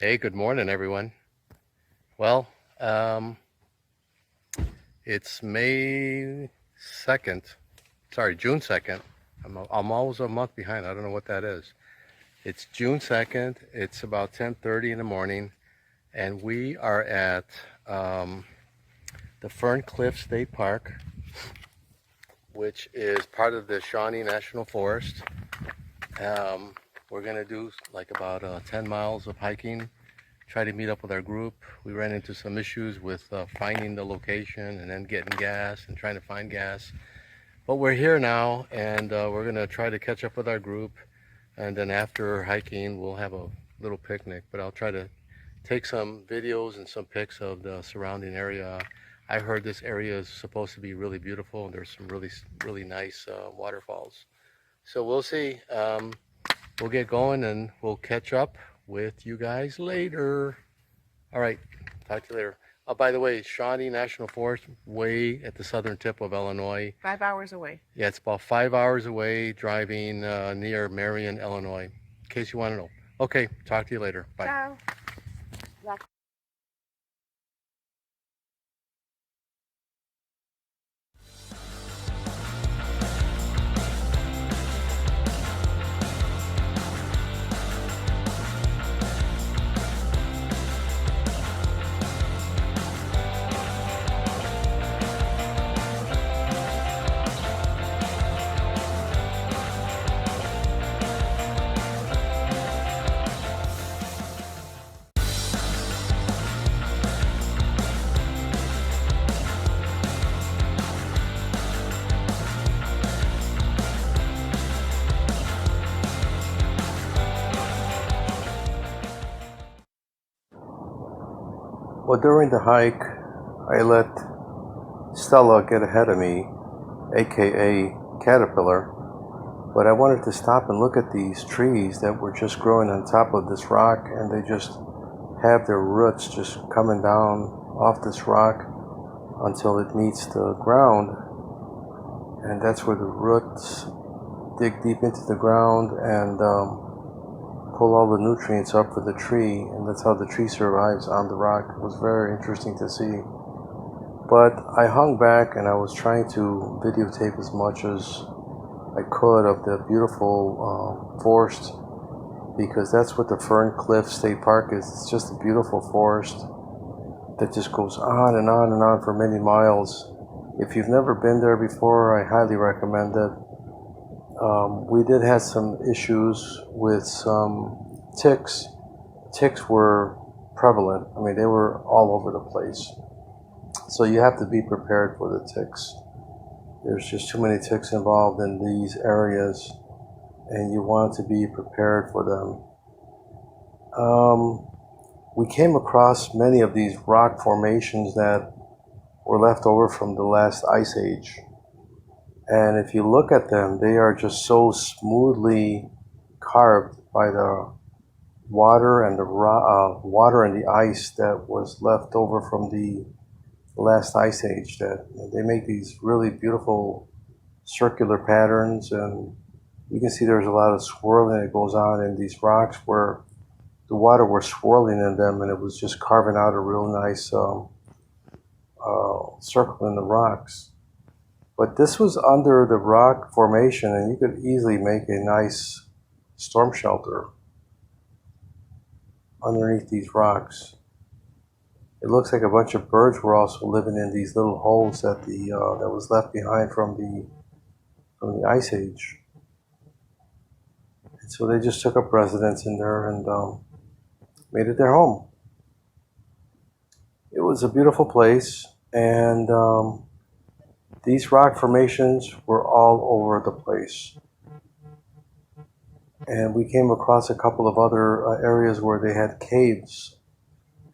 Hey, good morning, everyone. Well, um, it's May 2nd. Sorry, June 2nd. I'm always a month behind. I don't know what that is. It's June 2nd. It's about 10:30 in the morning, and we are at um, the Feryn Cliff State Park, which is part of the Shawnee National Forest. Um, we're going to do like about 10 miles of hiking, try to meet up with our group. We ran into some issues with finding the location and then getting gas and trying to find gas. But we're here now, and we're going to try to catch up with our group. And then after hiking, we'll have a little picnic. But I'll try to take some videos and some pics of the surrounding area. I heard this area is supposed to be really beautiful, and there's some really nice waterfalls. So we'll see. We'll get going, and we'll catch up with you guys later. All right, talk to you later. By the way, Shawnee National Forest, way at the southern tip of Illinois. 5 hours away. Yeah, it's about 5 hours away driving near Marion, Illinois, in case you want to know. Okay, talk to you later. Bye. Ciao. Well, during the hike, I let Stella get ahead of me, aka Caterpillar, but I wanted to stop and look at these trees that were just growing on top of this rock, and they just have their roots just coming down off this rock until it meets the ground, and that's where the roots dig deep into the ground and pull all the nutrients up for the tree, and that's how the tree survives on the rock. It was very interesting to see. But I hung back and I was trying to videotape as much as I could of the beautiful forest, because that's what the Feryn Cliff State Park is. It's just a beautiful forest that just goes on and on and on for many miles. If you've never been there before, I highly recommend it. We did have some issues with some ticks. Ticks were prevalent. I mean, they were all over the place. So you have to be prepared for the ticks. There's just too many ticks involved in these areas, and you want to be prepared for them. We came across many of these rock formations that were left over from the last ice age. And if you look at them, they are just so smoothly carved by the water and the ice that was left over from the last ice age. That they make these really beautiful circular patterns, and you can see there's a lot of swirling that goes on in these rocks where the water was swirling in them, and it was just carving out a real nice circle in the rocks. But this was under the rock formation, and you could easily make a nice storm shelter underneath these rocks. It looks like a bunch of birds were also living in these little holes that that was left behind from the ice age. And so they just took up residence in there and made it their home. It was a beautiful place, and these rock formations were all over the place. And we came across a couple of other areas where they had caves.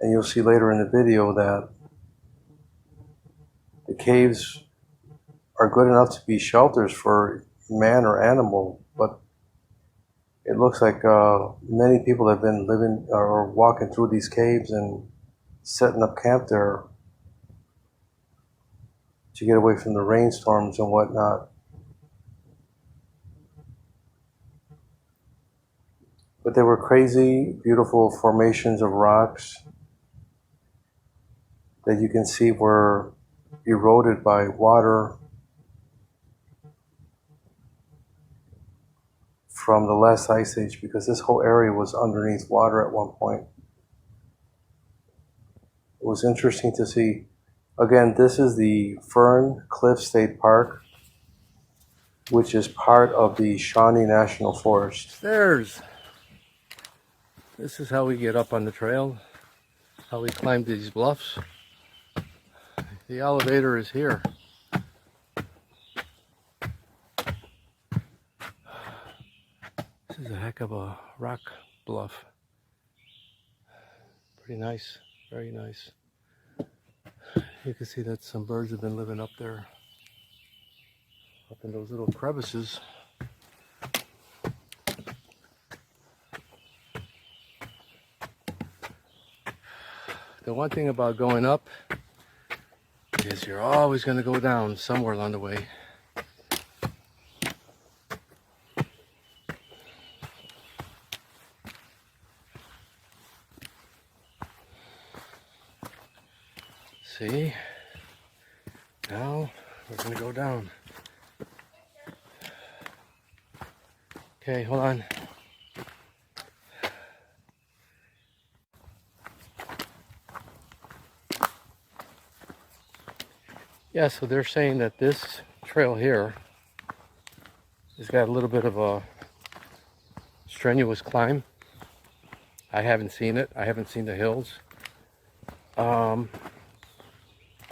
And you'll see later in the video that the caves are good enough to be shelters for man or animal, but it looks like many people have been living or walking through these caves and setting up camp there to get away from the rainstorms and whatnot. But they were crazy, beautiful formations of rocks that you can see were eroded by water from the last ice age, because this whole area was underneath water at one point. It was interesting to see. Again, this is the Feryn Cliff State Park, which is part of the Shawnee National Forest. This is how we get up on the trail, how we climb these bluffs. The elevator is here. This is a heck of a rock bluff. Pretty nice, very nice. You can see that some birds have been living up there, up in those little crevices. The one thing about going up is you're always going to go down somewhere along the way. See? Now we're going to go down. Okay, hold on. Yeah, so they're saying that this trail here has got a little bit of a strenuous climb. I haven't seen it. I haven't seen the hills.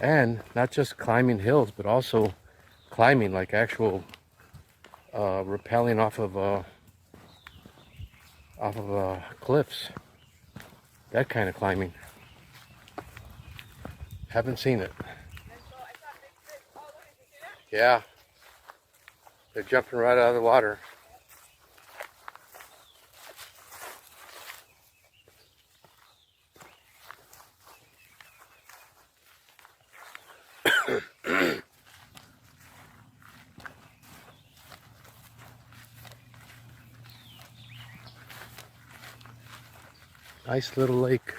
And not just climbing hills, but also climbing like actual rappelling off of cliffs. That kind of climbing. Haven't seen it. Yeah, they're jumping right out of the water. Nice little lake.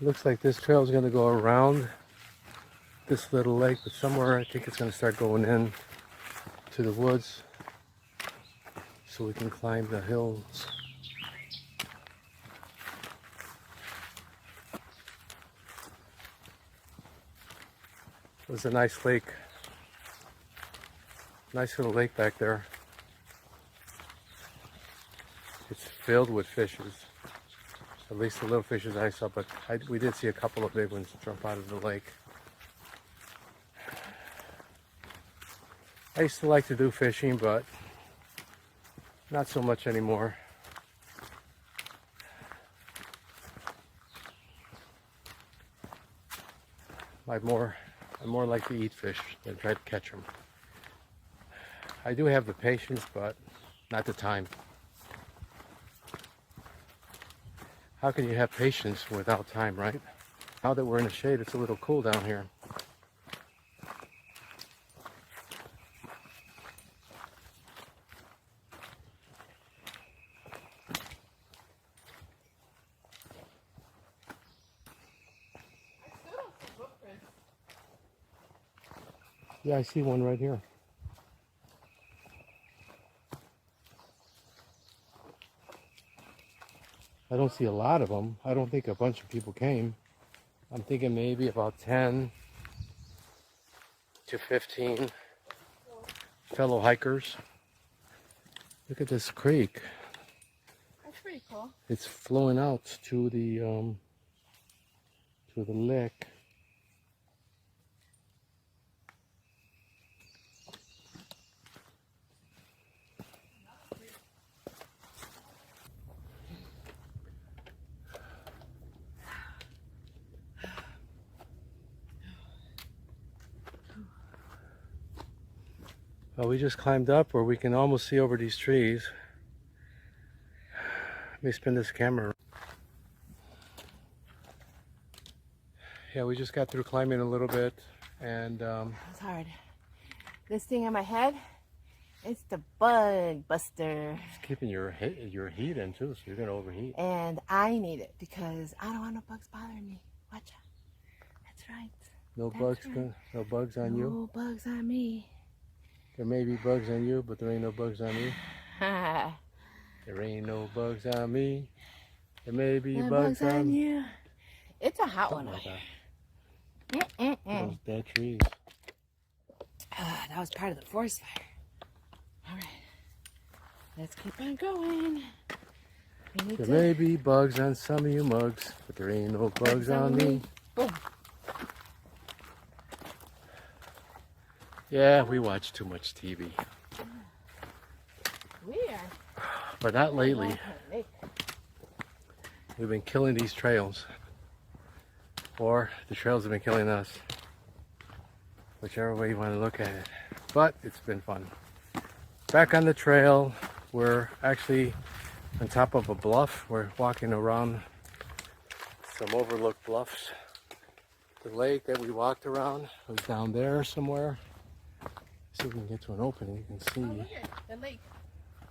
Looks like this trail is going to go around this little lake, but somewhere I think it's going to start going in to the woods so we can climb the hills. There's a nice lake. Nice little lake back there. It's filled with fishes. At least the little fishes I saw, but we did see a couple of big ones jump out of the lake. I used to like to do fishing, but not so much anymore. I more like to eat fish than try to catch them. I do have the patience, but not the time. How can you have patience without time, right? Now that we're in the shade, it's a little cool down here. Yeah, I see one right here. I don't see a lot of them. I don't think a bunch of people came. I'm thinking maybe about 10 to 15 fellow hikers. Look at this creek. That's pretty cool. It's flowing out to the lake. Well, we just climbed up where we can almost see over these trees. Let me spin this camera. Yeah, we just got through climbing a little bit, and It's hard. This thing on my head, it's the bug buster. it's keeping your heat in too, so you're gonna overheat. And I need it because I don't want no bugs bothering me. Watch out. That's right. No That's bugs, right. no bugs on you. No bugs on me. There may be bugs on you, but there ain't no bugs on me. There ain't no bugs on me. There may be No bugs on you. It's a hot one. Like Mm-mm-mm. those dead trees. That was part of the forest fire. All right. Let's keep on going. There may be bugs on some of you mugs, but there ain't no bugs on me. Boom. Yeah, we watch too much TV. We are. But not lately. We've been killing these trails. Or the trails have been killing us. Whichever way you want to look at it. But it's been fun. Back on the trail. We're actually on top of a bluff. We're walking around some overlooked bluffs. The lake that we walked around was down there somewhere. See if we can get to an opening. You can see. Oh, look at the lake.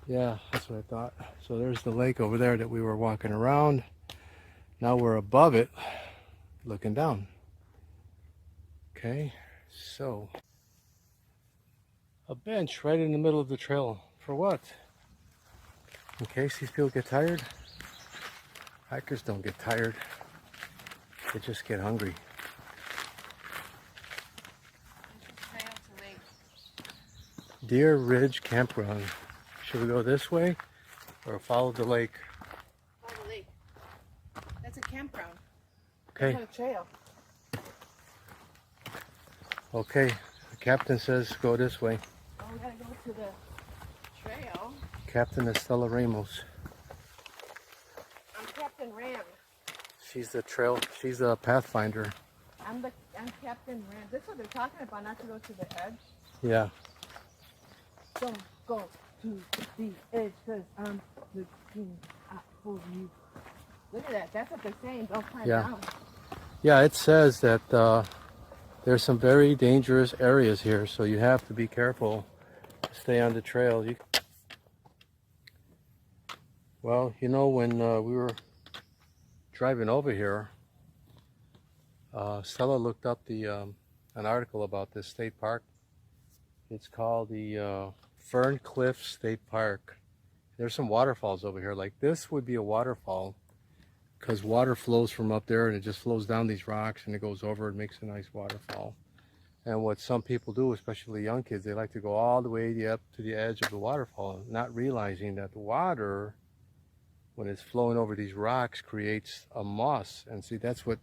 Yeah, that's what I thought. So there's the lake over there that we were walking around. Now we're above it, looking down. Okay, so a bench right in the middle of the trail. For what? In case these people get tired? Hikers don't get tired. They just get hungry. Deer Ridge Campground. Should we go this way or follow the lake? Follow the lake. That's a campground. Okay. That's not a trail. Okay. The captain says go this way. Oh, we gotta go to the trail. Captain Estella Ramos. I'm Captain Ram. She's the pathfinder. I'm Captain Ram. That's what they're talking about, not to go to the edge. Yeah. Don't go to the edge, because I'm looking out for you. Look at that. That's what they're saying. Don't climb down. Yeah, it says that there's some very dangerous areas here, so you have to be careful to stay on the trail. Well, you know, when we were driving over here, Stella looked up an article about this state park. It's called the Feryn Cliff State Park. There's some waterfalls over here. Like this would be a waterfall because water flows from up there and it just flows down these rocks and it goes over and makes a nice waterfall. And what some people do, especially young kids, they like to go all the way up to the edge of the waterfall, not realizing that the water, when it's flowing over these rocks, creates a moss. And see, that's what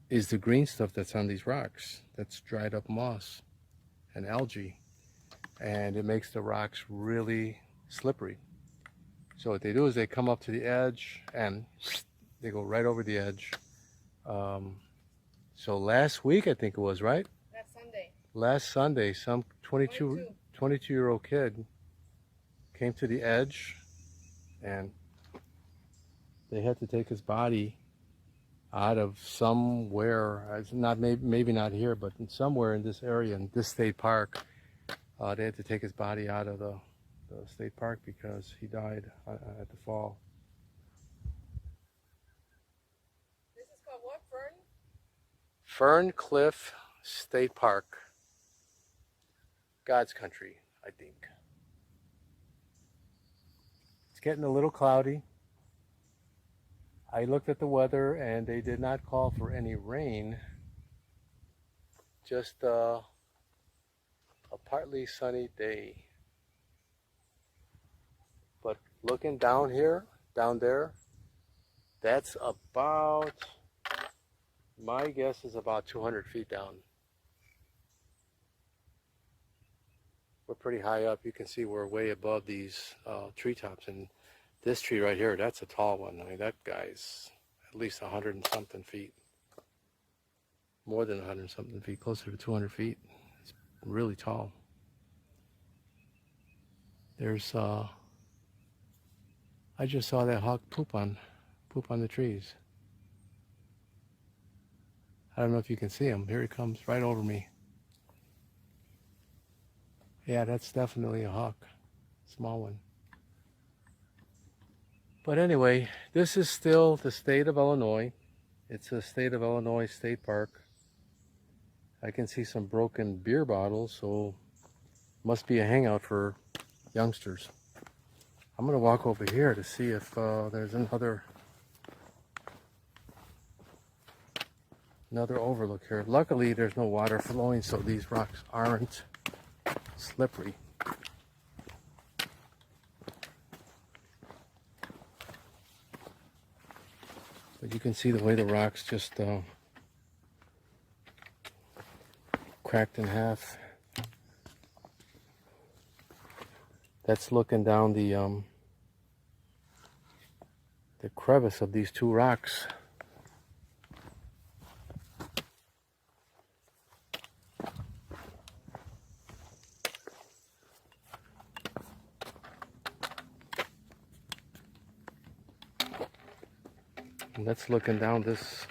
is the green stuff that's on these rocks. That's dried up moss and algae. And it makes the rocks really slippery. So what they do is they come up to the edge and they go right over the edge. So last week, I think it was, right? Last Sunday, some 22-year-old kid came to the edge and they had to take his body out of somewhere. It's not maybe not here, but somewhere in this area, in this state park. They had to take his body out of the state park because he died at the fall. This is called what, Fern? Feryn Cliff State Park. God's country, I think. It's getting a little cloudy. I looked at the weather and they did not call for any rain. Just a partly sunny day. But looking down here, down there, that's about, my guess is about 200 feet down. We're pretty high up. You can see we're way above these treetops. And this tree right here, that's a tall one. I mean, that guy's at least 100 and something feet. More than 100 and something feet, closer to 200 feet. It's really tall. There's, I just saw that hawk poop on the trees. I don't know if you can see him. Here he comes right over me. Yeah, that's definitely a hawk. Small one. But anyway, this is still the state of Illinois. It's a state of Illinois state park. I can see some broken beer bottles, so must be a hangout for youngsters. I'm gonna walk over here to see if there's another overlook here. Luckily, there's no water flowing, so these rocks aren't slippery. But you can see the way the rocks just cracked in half. That's looking down the crevice of these two rocks. And that's looking down this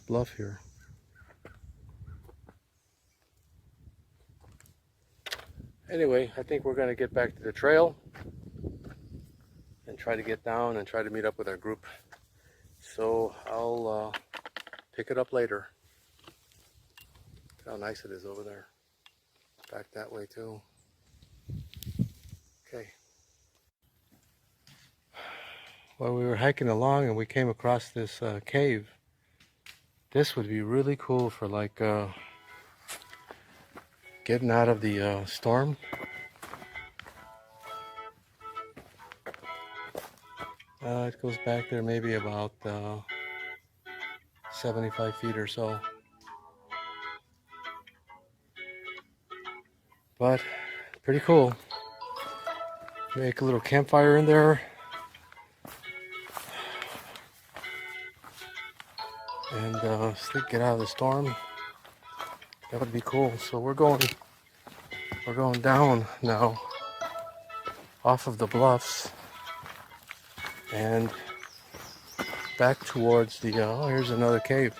bluff here. Anyway, I think we're going to get back to the trail and try to get down and try to meet up with our group. So I'll pick it up later. Look how nice it is over there. Back that way too. Okay. Well, we were hiking along and we came across this cave. This would be really cool for like getting out of the storm. It goes back there maybe about 75 feet or so. But pretty cool. Make a little campfire in there. And get out of the storm. That would be cool. So we're going down now off of the bluffs and back towards the oh, here's another cave.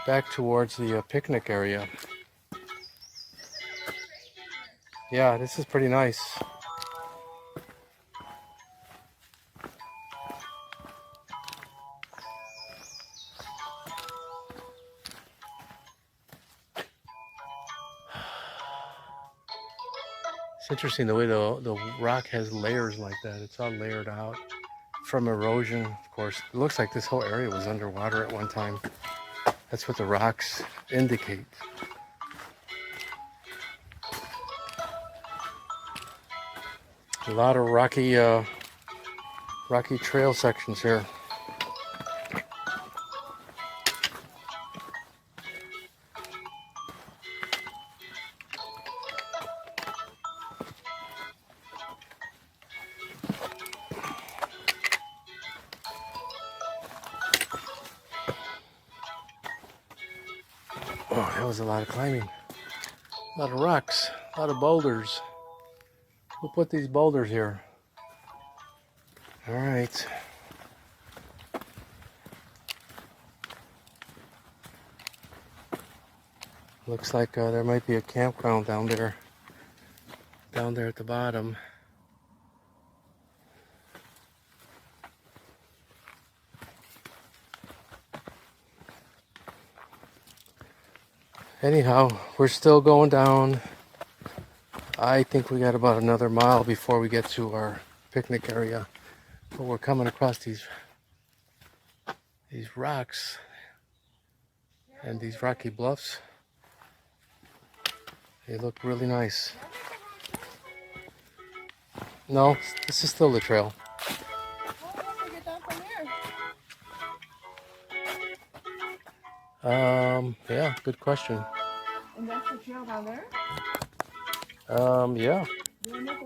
Back towards the picnic area. Yeah, this is pretty nice. It's interesting the way the rock has layers like that. It's all layered out from erosion, of course. It looks like this whole area was underwater at one time. That's what the rocks indicate. A lot of rocky trail sections here. Oh, that was a lot of climbing. A lot of rocks, a lot of boulders. Who put these boulders here? All right. Looks like there might be a campground down there at the bottom. Anyhow, we're still going down. I think we got about another mile before we get to our picnic area. But we're coming across these rocks and these rocky bluffs. They look really nice. No, this is still the trail. How do we get down from here? Yeah, good question. And that's the trail down there? Yeah. Doing this